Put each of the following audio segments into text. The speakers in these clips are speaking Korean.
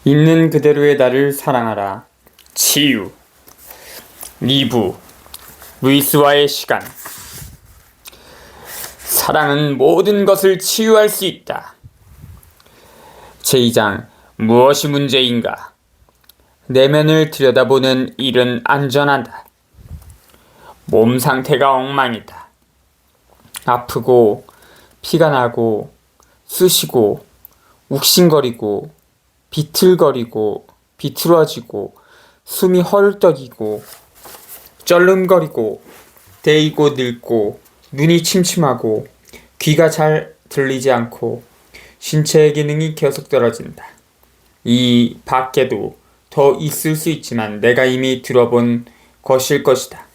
있는 그대로의 나를 사랑하라. 치유 2부 루이스와의 시간. 사랑은 모든 것을 치유할 수 있다. 제2장 무엇이 문제인가? 내면을 들여다보는 일은 안전하다. 몸 상태가 엉망이다. 아프고 피가 나고 쑤시고 욱신거리고 비틀거리고 비틀어지고 숨이 헐떡이고 쩔름거리고 데이고 늙고 눈이 침침하고 귀가 잘 들리지 않고 신체의 기능이 계속 떨어진다. 이 밖에도 더 있을 수 있지만 내가 이미 들어본 것일 것이다.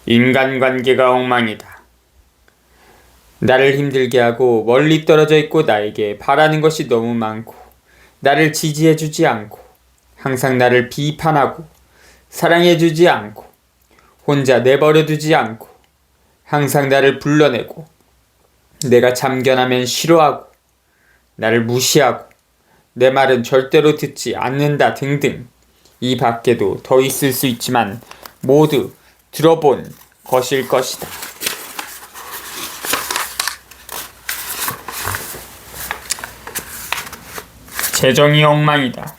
인간관계가 엉망이다. 나를 힘들게 하고 멀리 떨어져 있고 나에게 바라는 것이 너무 많고 나를 지지해주지 않고 항상 나를 비판하고 사랑해주지 않고 혼자 내버려두지 않고 항상 나를 불러내고 내가 참견하면 싫어하고 나를 무시하고 내 말은 절대로 듣지 않는다 등등. 이 밖에도 더 있을 수 있지만 모두 들어본 것일 것이다. 재정이 엉망이다.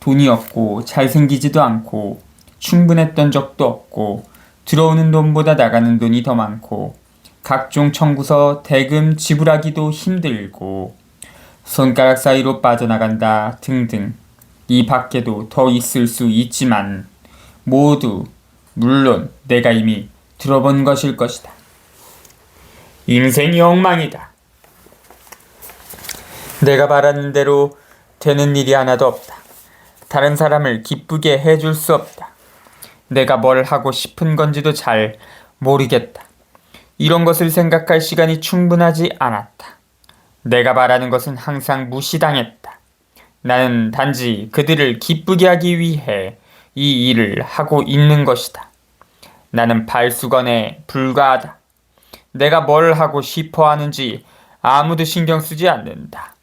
돈이 없고 잘생기지도 않고 충분했던 적도 없고 들어오는 돈보다 나가는 돈이 더 많고 각종 청구서 대금 지불하기도 힘들고 손가락 사이로 빠져나간다 등등. 이 밖에도 더 있을 수 있지만 모두 물론 내가 이미 들어본 것일 것이다. 인생이 엉망이다. 내가 바라는 대로 되는 일이 하나도 없다. 다른 사람을 기쁘게 해줄 수 없다. 내가 뭘 하고 싶은 건지도 잘 모르겠다. 이런 것을 생각할 시간이 충분하지 않았다. 내가 바라는 것은 항상 무시당했다. 나는 단지 그들을 기쁘게 하기 위해 이 일을 하고 있는 것이다. 나는 발수건에 불과하다. 내가 뭘 하고 싶어 하는지 아무도 신경 쓰지 않는다.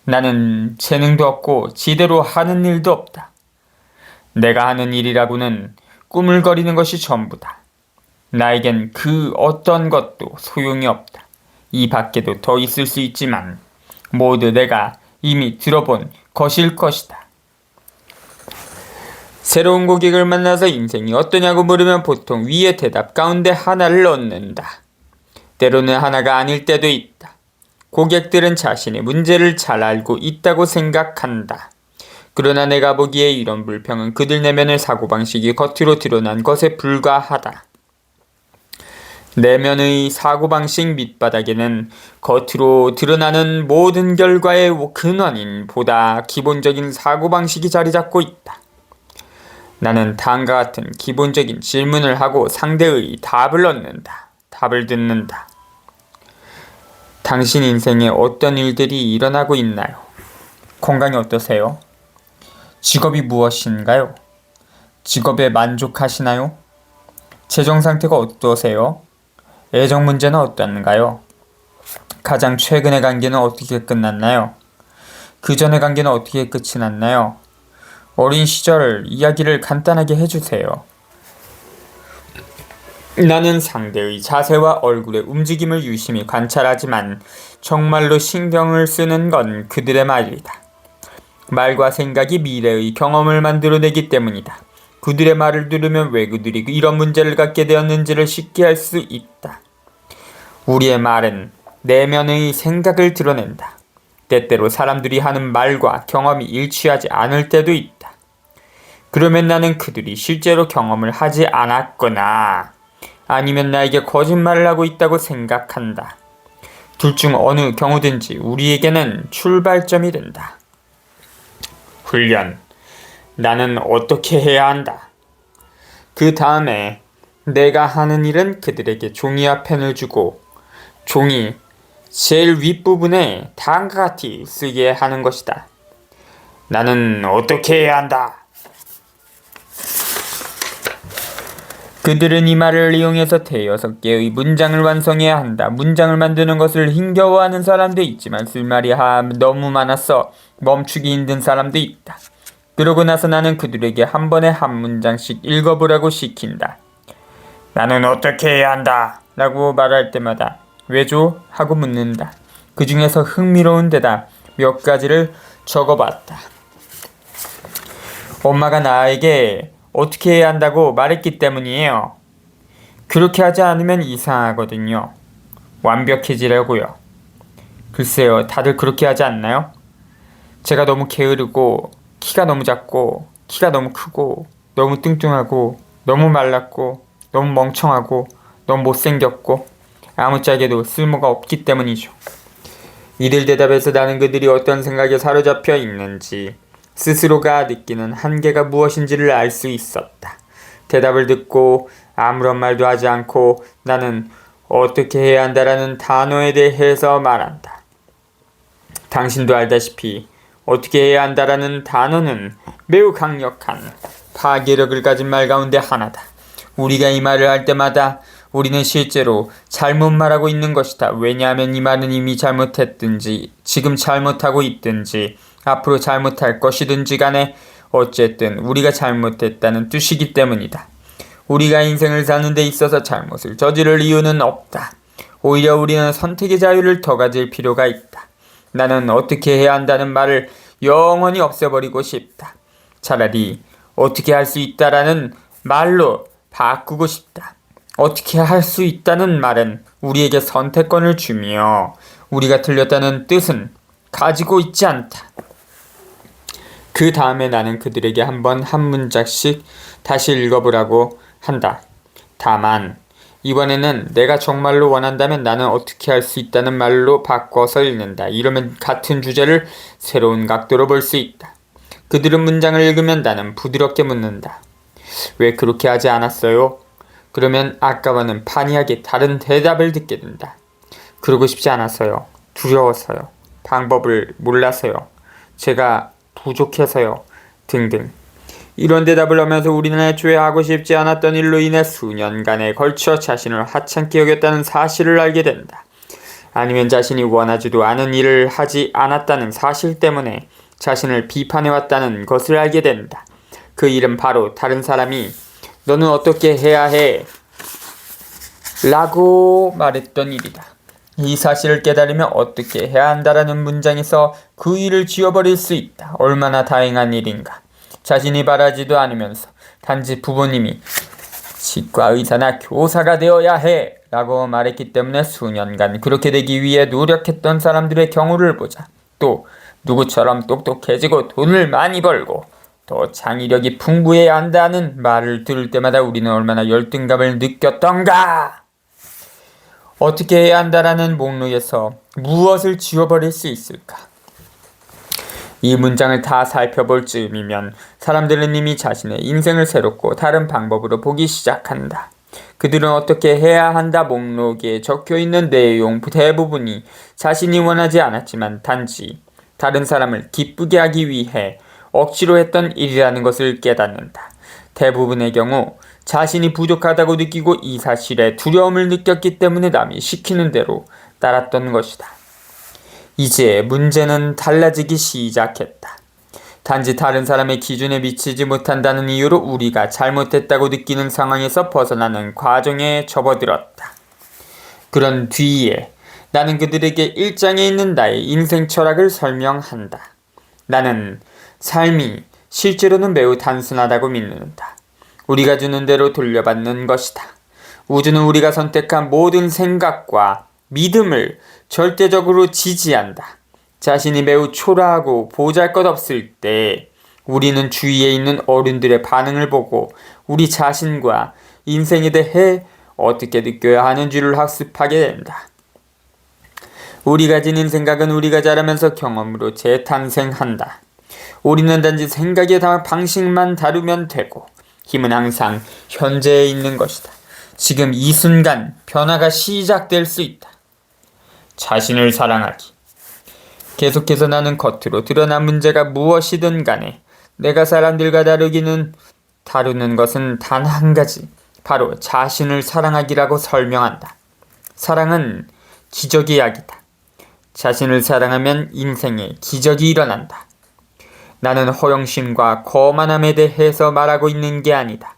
나는 재능도 없고 지대로 하는 일도 없다. 내가 하는 일이라고는 꾸물거리는 것이 전부다. 나에겐 그 어떤 것도 소용이 없다. 이 밖에도 더 있을 수 있지만 모두 내가 이미 들어본 것일 것이다. 새로운 고객을 만나서 인생이 어떠냐고 물으면 보통 위의 대답 가운데 하나를 넣는다. 때로는 하나가 아닐 때도 있다. 고객들은 자신의 문제를 잘 알고 있다고 생각한다. 그러나 내가 보기에 이런 불평은 그들 내면의 사고방식이 겉으로 드러난 것에 불과하다. 내면의 사고방식 밑바닥에는 겉으로 드러나는 모든 결과의 근원인 보다 기본적인 사고방식이 자리 잡고 있다. 나는 다음과 같은 기본적인 질문을 하고 상대의 답을 얻는다. 답을 듣는다. 당신 인생에 어떤 일들이 일어나고 있나요? 건강이 어떠세요? 직업이 무엇인가요? 직업에 만족하시나요? 재정 상태가 어떠세요? 애정 문제는 어떤가요? 가장 최근의 관계는 어떻게 끝났나요? 그 전의 관계는 어떻게 끝이 났나요? 어린 시절 이야기를 간단하게 해주세요. 나는 상대의 자세와 얼굴의 움직임을 유심히 관찰하지만 정말로 신경을 쓰는 건 그들의 말이다. 말과 생각이 미래의 경험을 만들어내기 때문이다. 그들의 말을 들으면 왜 그들이 이런 문제를 갖게 되었는지를 쉽게 알 수 있다. 우리의 말은 내면의 생각을 드러낸다. 때때로 사람들이 하는 말과 경험이 일치하지 않을 때도 있다. 그러면 나는 그들이 실제로 경험을 하지 않았거나 아니면 나에게 거짓말을 하고 있다고 생각한다. 둘 중 어느 경우든지 우리에게는 출발점이 된다. 훈련. 나는 어떻게 해야 한다. 그 다음에 내가 하는 일은 그들에게 종이와 펜을 주고 종이 제일 윗부분에 다음과 같이 쓰게 하는 것이다. 나는 어떻게 해야 한다. 그들은 이 말을 이용해서 대여섯 개의 문장을 완성해야 한다. 문장을 만드는 것을 힘겨워하는 사람도 있지만 쓸말이 너무 많아서 멈추기 힘든 사람도 있다. 그러고 나서 나는 그들에게 한 번에 한 문장씩 읽어보라고 시킨다. 나는 어떻게 해야 한다 라고 말할 때마다 왜죠? 하고 묻는다. 그 중에서 흥미로운 대답 몇 가지를 적어봤다. 엄마가 나에게 어떻게 해야 한다고 말했기 때문이에요. 그렇게 하지 않으면 이상하거든요. 완벽해지려고요. 글쎄요, 다들 그렇게 하지 않나요? 제가 너무 게으르고 키가 너무 작고 키가 너무 크고 너무 뚱뚱하고 너무 말랐고 너무 멍청하고 너무 못생겼고 아무짝에도 쓸모가 없기 때문이죠. 이들 대답에서 나는 그들이 어떤 생각에 사로잡혀 있는지 스스로가 느끼는 한계가 무엇인지를 알 수 있었다. 대답을 듣고 아무런 말도 하지 않고 나는 어떻게 해야 한다라는 단어에 대해서 말한다. 당신도 알다시피 어떻게 해야 한다라는 단어는 매우 강력한 파괴력을 가진 말 가운데 하나다. 우리가 이 말을 할 때마다 우리는 실제로 잘못 말하고 있는 것이다. 왜냐하면 이 말은 이미 잘못했든지 지금 잘못하고 있든지 앞으로 잘못할 것이든지 간에 어쨌든 우리가 잘못했다는 뜻이기 때문이다. 우리가 인생을 사는 데 있어서 잘못을 저지를 이유는 없다. 오히려 우리는 선택의 자유를 더 가질 필요가 있다. 나는 어떻게 해야 한다는 말을 영원히 없애버리고 싶다. 차라리 어떻게 할 수 있다라는 말로 바꾸고 싶다. 어떻게 할 수 있다는 말은 우리에게 선택권을 주며 우리가 틀렸다는 뜻은 가지고 있지 않다. 그 다음에 나는 그들에게 한 문장씩 다시 읽어보라고 한다. 다만 이번에는 내가 정말로 원한다면 나는 어떻게 할 수 있다는 말로 바꿔서 읽는다. 이러면 같은 주제를 새로운 각도로 볼 수 있다. 그들은 문장을 읽으면 나는 부드럽게 묻는다. 왜 그렇게 하지 않았어요? 그러면 아까와는 판이하게 다른 대답을 듣게 된다. 그러고 싶지 않아서요. 두려워서요. 방법을 몰라서요. 제가 부족해서요. 등등. 이런 대답을 하면서 우리는 애초에 하고 싶지 않았던 일로 인해 수년간에 걸쳐 자신을 하찮게 여겼다는 사실을 알게 된다. 아니면 자신이 원하지도 않은 일을 하지 않았다는 사실 때문에 자신을 비판해왔다는 것을 알게 된다. 그 일은 바로 다른 사람이 너는 어떻게 해야 해? 라고 말했던 일이다. 이 사실을 깨달으면 어떻게 해야 한다라는 문장에서 그 일을 지워버릴 수 있다. 얼마나 다행한 일인가. 자신이 바라지도 않으면서 단지 부모님이 치과 의사나 교사가 되어야 해 라고 말했기 때문에 수년간 그렇게 되기 위해 노력했던 사람들의 경우를 보자. 또 누구처럼 똑똑해지고 돈을 많이 벌고 더 창의력이 풍부해야 한다는 말을 들을 때마다 우리는 얼마나 열등감을 느꼈던가. 어떻게 해야 한다라는 목록에서 무엇을 지워버릴 수 있을까? 이 문장을 다 살펴볼 즈음이면 사람들은 이미 자신의 인생을 새롭고 다른 방법으로 보기 시작한다. 그들은 어떻게 해야 한다 목록에 적혀있는 내용 대부분이 자신이 원하지 않았지만 단지 다른 사람을 기쁘게 하기 위해 억지로 했던 일이라는 것을 깨닫는다. 대부분의 경우 자신이 부족하다고 느끼고 이 사실에 두려움을 느꼈기 때문에 남이 시키는 대로 따랐던 것이다. 이제 문제는 달라지기 시작했다. 단지 다른 사람의 기준에 미치지 못한다는 이유로 우리가 잘못했다고 느끼는 상황에서 벗어나는 과정에 접어들었다. 그런 뒤에 나는 그들에게 일장에 있는 나의 인생 철학을 설명한다. 나는 삶이 실제로는 매우 단순하다고 믿는다. 우리가 주는 대로 돌려받는 것이다. 우주는 우리가 선택한 모든 생각과 믿음을 절대적으로 지지한다. 자신이 매우 초라하고 보잘것없을 때 우리는 주위에 있는 어른들의 반응을 보고 우리 자신과 인생에 대해 어떻게 느껴야 하는지를 학습하게 된다. 우리가 지닌 생각은 우리가 자라면서 경험으로 재탄생한다. 우리는 단지 생각의 방식만 다루면 되고 힘은 항상 현재에 있는 것이다. 지금 이 순간 변화가 시작될 수 있다. 자신을 사랑하기. 계속해서 나는 겉으로 드러난 문제가 무엇이든 간에 내가 사람들과 다루는 것은 단 한 가지, 바로 자신을 사랑하기라고 설명한다. 사랑은 기적의 약이다. 자신을 사랑하면 인생에 기적이 일어난다. 나는 허영심과 거만함에 대해서 말하고 있는 게 아니다.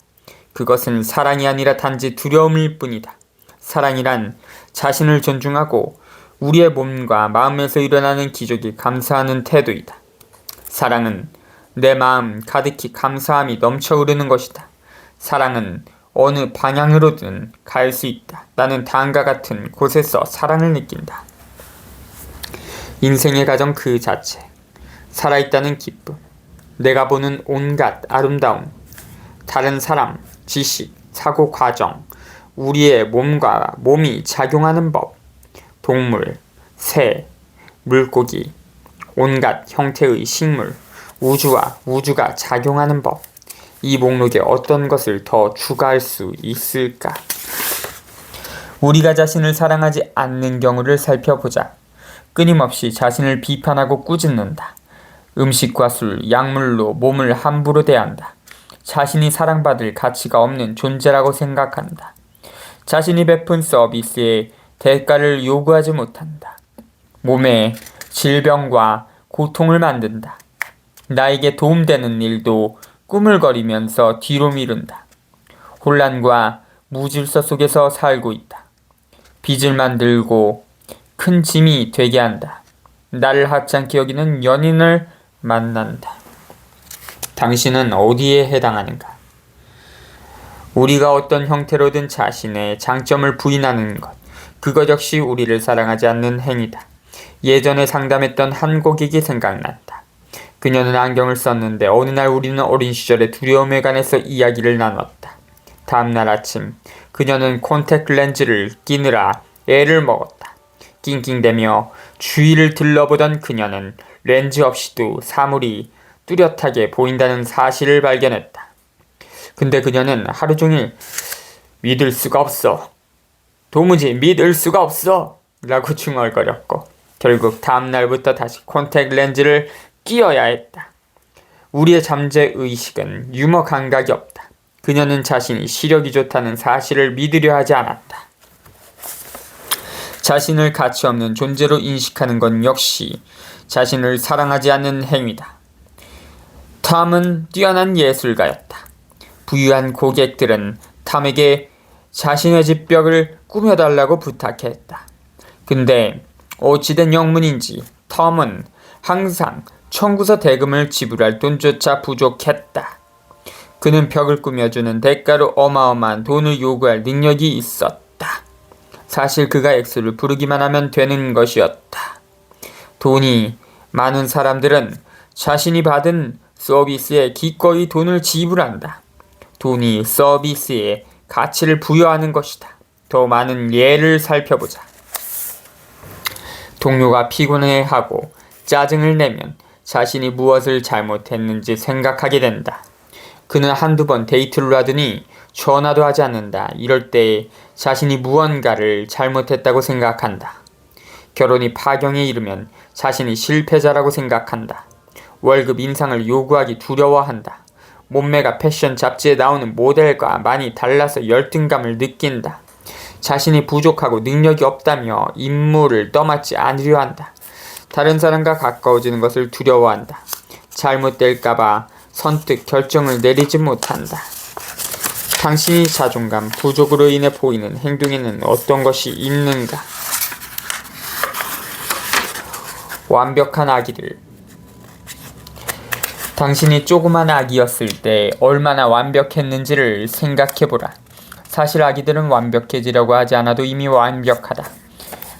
그것은 사랑이 아니라 단지 두려움일 뿐이다. 사랑이란 자신을 존중하고 우리의 몸과 마음에서 일어나는 기적에 감사하는 태도이다. 사랑은 내 마음 가득히 감사함이 넘쳐 흐르는 것이다. 사랑은 어느 방향으로든 갈 수 있다. 나는 다음과 같은 곳에서 사랑을 느낀다. 인생의 가정 그 자체, 살아있다는 기쁨, 내가 보는 온갖 아름다움, 다른 사람, 지식, 사고 과정, 우리의 몸과 몸이 작용하는 법, 동물, 새, 물고기, 온갖 형태의 식물, 우주와 우주가 작용하는 법, 이 목록에 어떤 것을 더 추가할 수 있을까? 우리가 자신을 사랑하지 않는 경우를 살펴보자. 끊임없이 자신을 비판하고 꾸짖는다. 음식과 술, 약물로 몸을 함부로 대한다. 자신이 사랑받을 가치가 없는 존재라고 생각한다. 자신이 베푼 서비스에 대가를 요구하지 못한다. 몸에 질병과 고통을 만든다. 나에게 도움되는 일도 꾸물거리면서 뒤로 미룬다. 혼란과 무질서 속에서 살고 있다. 빚을 만들고 큰 짐이 되게 한다. 나를 하찮게 여기는 연인을 만난다. 당신은 어디에 해당하는가? 우리가 어떤 형태로든 자신의 장점을 부인하는 것, 그것 역시 우리를 사랑하지 않는 행위다. 예전에 상담했던 한 고객이 생각난다. 그녀는 안경을 썼는데 어느 날 우리는 어린 시절의 두려움에 관해서 이야기를 나눴다. 다음날 아침 그녀는 콘택트 렌즈를 끼느라 애를 먹었다. 낑낑대며 주위를 들러보던 그녀는 렌즈 없이도 사물이 뚜렷하게 보인다는 사실을 발견했다. 근데 그녀는 하루 종일 믿을 수가 없어. 도무지 믿을 수가 없어. 라고 중얼거렸고 결국 다음날부터 다시 콘택트 렌즈를 끼어야 했다. 우리의 잠재의식은 유머 감각이 없다. 그녀는 자신이 시력이 좋다는 사실을 믿으려 하지 않았다. 자신을 가치 없는 존재로 인식하는 건 역시 자신을 사랑하지 않는 행위다. 탐은 뛰어난 예술가였다. 부유한 고객들은 탐에게 자신의 집 벽을 꾸며달라고 부탁했다. 근데 어찌된 영문인지 탐은 항상 청구서 대금을 지불할 돈조차 부족했다. 그는 벽을 꾸며주는 대가로 어마어마한 돈을 요구할 능력이 있었다. 사실 그가 액수를 부르기만 하면 되는 것이었다. 돈이 많은 사람들은 자신이 받은 서비스에 기꺼이 돈을 지불한다. 돈이 서비스에 가치를 부여하는 것이다. 더 많은 예를 살펴보자. 동료가 피곤해하고 짜증을 내면 자신이 무엇을 잘못했는지 생각하게 된다. 그는 한두 번 데이트를 하더니 전화도 하지 않는다. 이럴 때 자신이 무언가를 잘못했다고 생각한다. 결혼이 파경에 이르면 자신이 실패자라고 생각한다. 월급 인상을 요구하기 두려워한다. 몸매가 패션 잡지에 나오는 모델과 많이 달라서 열등감을 느낀다. 자신이 부족하고 능력이 없다며 임무를 떠맡지 않으려 한다. 다른 사람과 가까워지는 것을 두려워한다. 잘못될까봐 선뜻 결정을 내리지 못한다. 당신이 자존감 부족으로 인해 보이는 행동에는 어떤 것이 있는가? 완벽한 아기들. 당신이 조그만 아기였을 때 얼마나 완벽했는지를 생각해보라. 사실 아기들은 완벽해지려고 하지 않아도 이미 완벽하다.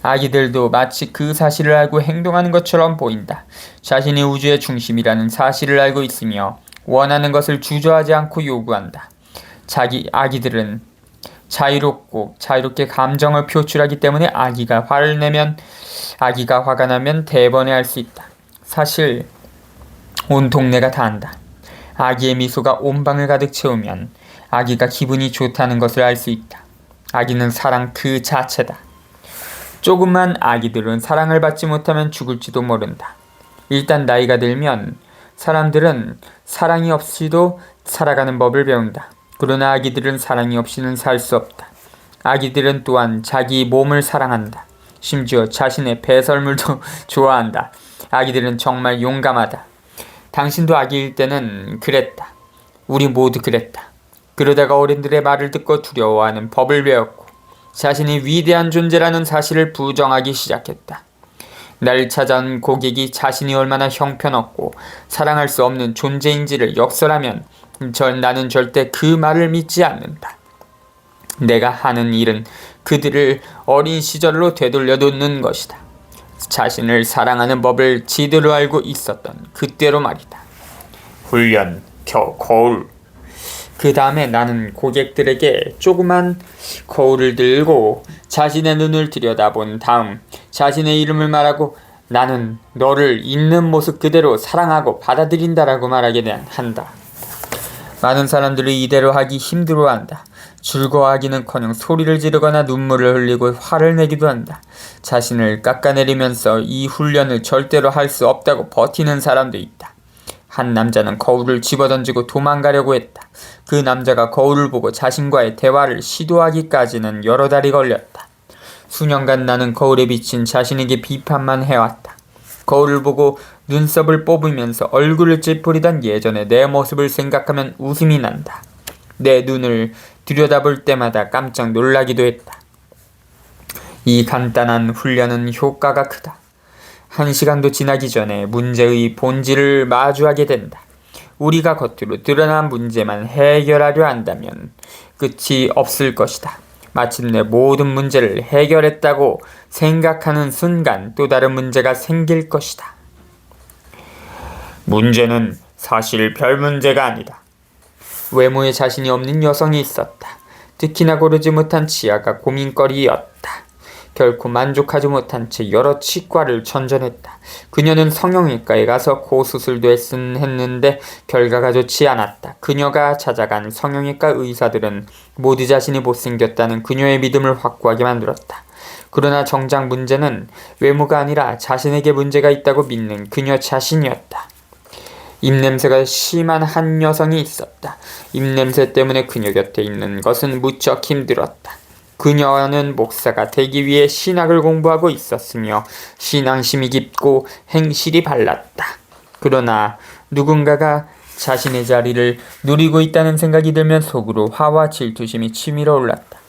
아기들도 마치 그 사실을 알고 행동하는 것처럼 보인다. 자신이 우주의 중심이라는 사실을 알고 있으며 원하는 것을 주저하지 않고 요구한다. 아기들은 자유롭게 감정을 표출하기 때문에 아기가 화가 나면 대번에 알 수 있다. 사실 온 동네가 다 안다. 아기의 미소가 온 방을 가득 채우면 아기가 기분이 좋다는 것을 알 수 있다. 아기는 사랑 그 자체다. 조그만 아기들은 사랑을 받지 못하면 죽을지도 모른다. 일단 나이가 들면 사람들은 사랑이 없이도 살아가는 법을 배운다. 그러나 아기들은 사랑이 없이는 살 수 없다. 아기들은 또한 자기 몸을 사랑한다. 심지어 자신의 배설물도 좋아한다. 아기들은 정말 용감하다. 당신도 아기일 때는 그랬다. 우리 모두 그랬다. 그러다가 어른들의 말을 듣고 두려워하는 법을 배웠고 자신이 위대한 존재라는 사실을 부정하기 시작했다. 날 찾아온 고객이 자신이 얼마나 형편없고 사랑할 수 없는 존재인지를 역설하면 나는 절대 그 말을 믿지 않는다. 내가 하는 일은 그들을 어린 시절로 되돌려 놓는 것이다. 자신을 사랑하는 법을 제대로 알고 있었던 그때로 말이다. 훈련, 거울. 그 다음에 나는 고객들에게 조그만 거울을 들고 자신의 눈을 들여다본 다음 자신의 이름을 말하고 나는 너를 있는 모습 그대로 사랑하고 받아들인다라고 말하게 한다. 많은 사람들이 이대로 하기 힘들어한다. 즐거워하기는커녕 소리를 지르거나 눈물을 흘리고 화를 내기도 한다. 자신을 깎아내리면서 이 훈련을 절대로 할 수 없다고 버티는 사람도 있다. 한 남자는 거울을 집어던지고 도망가려고 했다. 그 남자가 거울을 보고 자신과의 대화를 시도하기까지는 여러 달이 걸렸다. 수년간 나는 거울에 비친 자신에게 비판만 해왔다. 거울을 보고 눈썹을 뽑으면서 얼굴을 찌푸리던 예전의 내 모습을 생각하면 웃음이 난다. 내 눈을 들여다볼 때마다 깜짝 놀라기도 했다. 이 간단한 훈련은 효과가 크다. 1시간도 지나기 전에 문제의 본질을 마주하게 된다. 우리가 겉으로 드러난 문제만 해결하려 한다면 끝이 없을 것이다. 마침내 모든 문제를 해결했다고 생각하는 순간 또 다른 문제가 생길 것이다. 문제는 사실 별 문제가 아니다. 외모에 자신이 없는 여성이 있었다. 특히나 고르지 못한 치아가 고민거리였다. 결코 만족하지 못한 채 여러 치과를 전전했다. 그녀는 성형외과에 가서 고수술도 했는데 결과가 좋지 않았다. 그녀가 찾아간 성형외과 의사들은 모두 자신이 못생겼다는 그녀의 믿음을 확고하게 만들었다. 그러나 정작 문제는 외모가 아니라 자신에게 문제가 있다고 믿는 그녀 자신이었다. 입냄새가 심한 한 여성이 있었다. 입냄새 때문에 그녀 곁에 있는 것은 무척 힘들었다. 그녀는 목사가 되기 위해 신학을 공부하고 있었으며 신앙심이 깊고 행실이 발랐다. 그러나 누군가가 자신의 자리를 누리고 있다는 생각이 들면 속으로 화와 질투심이 치밀어 올랐다.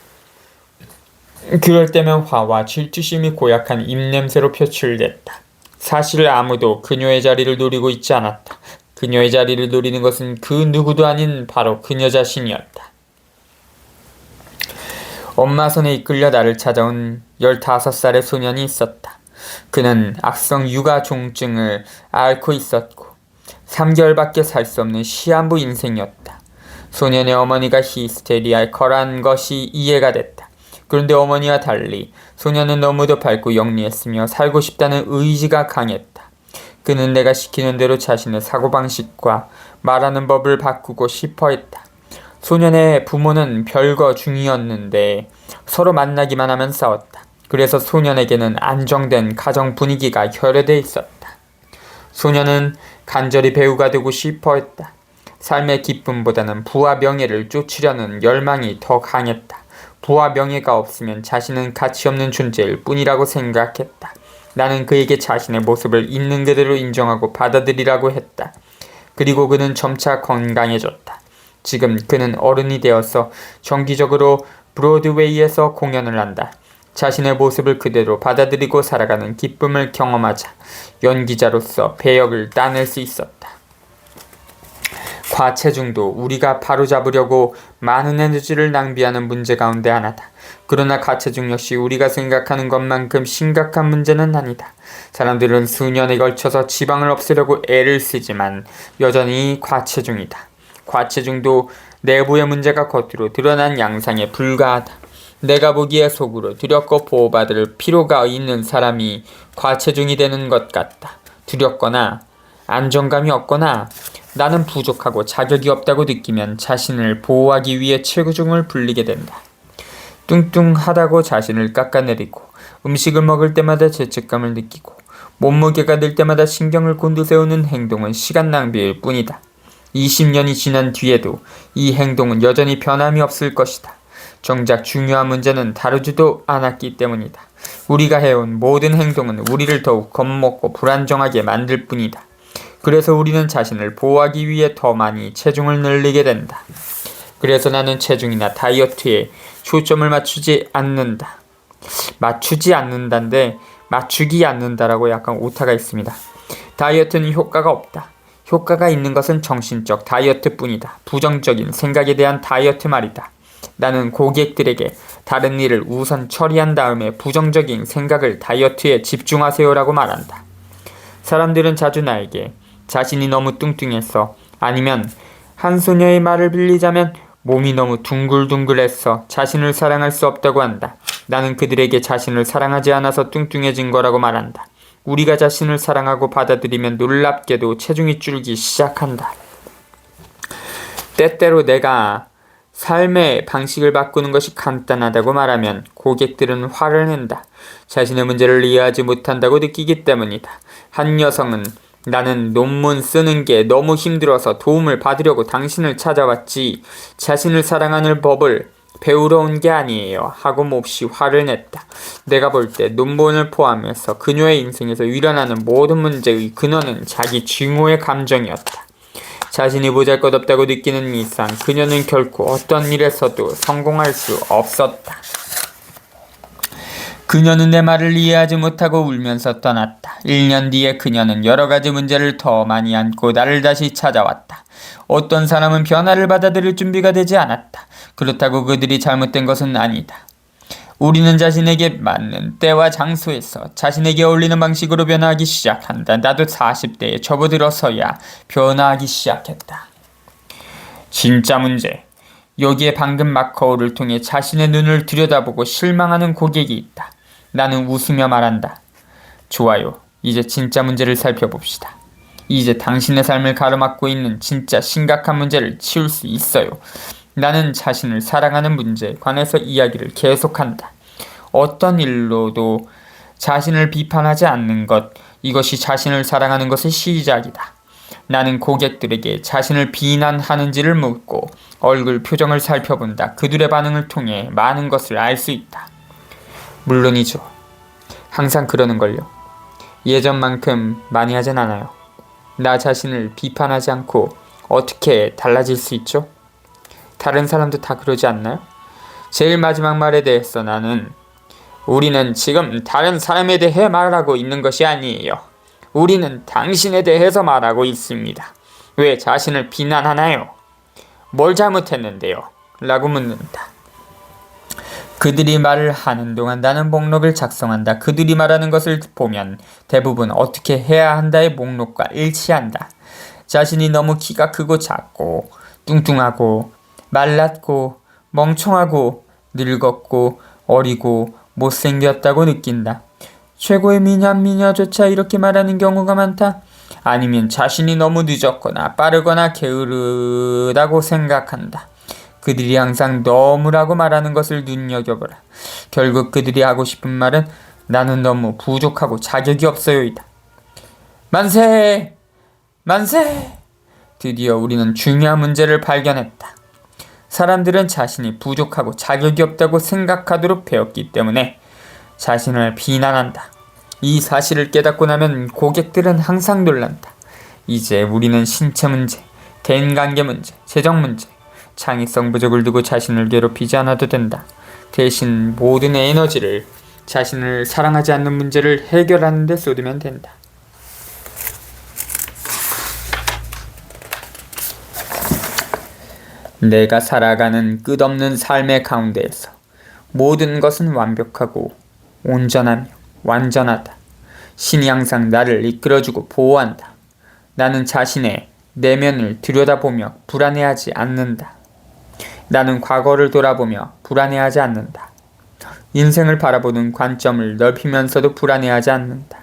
그럴 때면 화와 질투심이 고약한 입냄새로 표출됐다. 사실 아무도 그녀의 자리를 노리고 있지 않았다. 그녀의 자리를 노리는 것은 그 누구도 아닌 바로 그녀 자신이었다. 엄마 손에 이끌려 나를 찾아온 15살의 소년이 있었다. 그는 악성 육아종증을 앓고 있었고 3개월밖에 살 수 없는 시한부 인생이었다. 소년의 어머니가 히스테리컬한 것이 이해가 됐다. 그런데 어머니와 달리 소년은 너무도 밝고 영리했으며 살고 싶다는 의지가 강했다. 그는 내가 시키는 대로 자신의 사고방식과 말하는 법을 바꾸고 싶어 했다. 소년의 부모는 별거 중이었는데 서로 만나기만 하면 싸웠다. 그래서 소년에게는 안정된 가정 분위기가 결여돼 있었다. 소년은 간절히 배우가 되고 싶어 했다. 삶의 기쁨보다는 부와 명예를 쫓으려는 열망이 더 강했다. 부와 명예가 없으면 자신은 가치 없는 존재일 뿐이라고 생각했다. 나는 그에게 자신의 모습을 있는 그대로 인정하고 받아들이라고 했다. 그리고 그는 점차 건강해졌다. 지금 그는 어른이 되어서 정기적으로 브로드웨이에서 공연을 한다. 자신의 모습을 그대로 받아들이고 살아가는 기쁨을 경험하자 연기자로서 배역을 따낼 수 있었다. 과체중도 우리가 바로잡으려고 많은 에너지를 낭비하는 문제 가운데 하나다. 그러나 과체중 역시 우리가 생각하는 것만큼 심각한 문제는 아니다. 사람들은 수년에 걸쳐서 지방을 없애려고 애를 쓰지만 여전히 과체중이다. 과체중도 내부의 문제가 겉으로 드러난 양상에 불과하다. 내가 보기에 속으로 두렵고 보호받을 필요가 있는 사람이 과체중이 되는 것 같다. 두렵거나 안정감이 없거나 나는 부족하고 자격이 없다고 느끼면 자신을 보호하기 위해 체중을 불리게 된다. 뚱뚱하다고 자신을 깎아내리고 음식을 먹을 때마다 죄책감을 느끼고 몸무게가 늘 때마다 신경을 곤두세우는 행동은 시간 낭비일 뿐이다. 20년이 지난 뒤에도 이 행동은 여전히 변함이 없을 것이다. 정작 중요한 문제는 다루지도 않았기 때문이다. 우리가 해온 모든 행동은 우리를 더욱 겁먹고 불안정하게 만들 뿐이다. 그래서 우리는 자신을 보호하기 위해 더 많이 체중을 늘리게 된다. 그래서 나는 체중이나 다이어트에 초점을 맞추지 않는다인데 맞추기 않는다라고 약간 오타가 있습니다. 다이어트는 효과가 없다. 효과가 있는 것은 정신적 다이어트뿐이다. 부정적인 생각에 대한 다이어트 말이다. 나는 고객들에게 다른 일을 우선 처리한 다음에 부정적인 생각을 다이어트에 집중하세요라고 말한다. 사람들은 자주 나에게 자신이 너무 뚱뚱해서, 아니면 한 소녀의 말을 빌리자면 몸이 너무 둥글둥글해서 자신을 사랑할 수 없다고 한다. 나는 그들에게 자신을 사랑하지 않아서 뚱뚱해진 거라고 말한다. 우리가 자신을 사랑하고 받아들이면 놀랍게도 체중이 줄기 시작한다. 때때로 내가 삶의 방식을 바꾸는 것이 간단하다고 말하면 고객들은 화를 낸다. 자신의 문제를 이해하지 못한다고 느끼기 때문이다. 한 여성은 나는 논문 쓰는 게 너무 힘들어서 도움을 받으려고 당신을 찾아왔지 자신을 사랑하는 법을 배우러 온 게 아니에요 하고 몹시 화를 냈다. 내가 볼 때 논문을 포함해서 그녀의 인생에서 일어나는 모든 문제의 근원은 자기 증오의 감정이었다. 자신이 보잘것없다고 느끼는 이상 그녀는 결코 어떤 일에서도 성공할 수 없었다. 그녀는 내 말을 이해하지 못하고 울면서 떠났다. 1년 뒤에 그녀는 여러 가지 문제를 더 많이 안고 나를 다시 찾아왔다. 어떤 사람은 변화를 받아들일 준비가 되지 않았다. 그렇다고 그들이 잘못된 것은 아니다. 우리는 자신에게 맞는 때와 장소에서 자신에게 어울리는 방식으로 변화하기 시작한다. 나도 40대에 접어들어서야 변화하기 시작했다. 진짜 문제. 여기에 방금 막 거울을 통해 자신의 눈을 들여다보고 실망하는 고객이 있다. 나는 웃으며 말한다. 좋아요. 이제 진짜 문제를 살펴봅시다. 이제 당신의 삶을 가로막고 있는 진짜 심각한 문제를 치울 수 있어요. 나는 자신을 사랑하는 문제에 관해서 이야기를 계속한다. 어떤 일로도 자신을 비판하지 않는 것, 이것이 자신을 사랑하는 것의 시작이다. 나는 고객들에게 자신을 비난하는지를 묻고 얼굴 표정을 살펴본다. 그들의 반응을 통해 많은 것을 알 수 있다. 물론이죠. 항상 그러는걸요. 예전만큼 많이 하진 않아요. 나 자신을 비판하지 않고 어떻게 달라질 수 있죠? 다른 사람도 다 그러지 않나요? 제일 마지막 말에 대해서 나는 우리는 지금 다른 사람에 대해 말하고 있는 것이 아니에요. 우리는 당신에 대해서 말하고 있습니다. 왜 자신을 비난하나요? 뭘 잘못했는데요? 라고 묻는다. 그들이 말을 하는 동안 나는 목록을 작성한다. 그들이 말하는 것을 보면 대부분 어떻게 해야 한다의 목록과 일치한다. 자신이 너무 키가 크고 작고 뚱뚱하고 말랐고 멍청하고 늙었고 어리고 못생겼다고 느낀다. 최고의 미녀조차 이렇게 말하는 경우가 많다. 아니면 자신이 너무 늦었거나 빠르거나 게으르다고 생각한다. 그들이 항상 너무라고 말하는 것을 눈여겨보라. 결국 그들이 하고 싶은 말은 나는 너무 부족하고 자격이 없어요이다. 만세! 만세! 드디어 우리는 중요한 문제를 발견했다. 사람들은 자신이 부족하고 자격이 없다고 생각하도록 배웠기 때문에 자신을 비난한다. 이 사실을 깨닫고 나면 고객들은 항상 놀란다. 이제 우리는 신체 문제, 대인관계 문제, 재정 문제, 창의성 부족을 두고 자신을 괴롭히지 않아도 된다. 대신 모든 에너지를 자신을 사랑하지 않는 문제를 해결하는 데 쏟으면 된다. 내가 살아가는 끝없는 삶의 가운데에서 모든 것은 완벽하고 온전하며 완전하다. 신이 항상 나를 이끌어주고 보호한다. 나는 자신의 내면을 들여다보며 불안해하지 않는다. 나는 과거를 돌아보며 불안해하지 않는다. 인생을 바라보는 관점을 넓히면서도 불안해하지 않는다.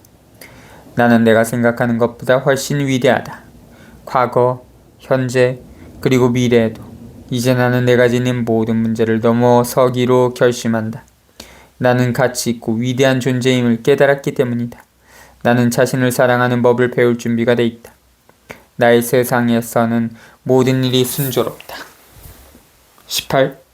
나는 내가 생각하는 것보다 훨씬 위대하다. 과거, 현재, 그리고 미래에도 이제 나는 내가 지닌 모든 문제를 넘어서기로 결심한다. 나는 가치 있고 위대한 존재임을 깨달았기 때문이다. 나는 자신을 사랑하는 법을 배울 준비가 돼 있다. 나의 세상에서는 모든 일이 순조롭다. 18.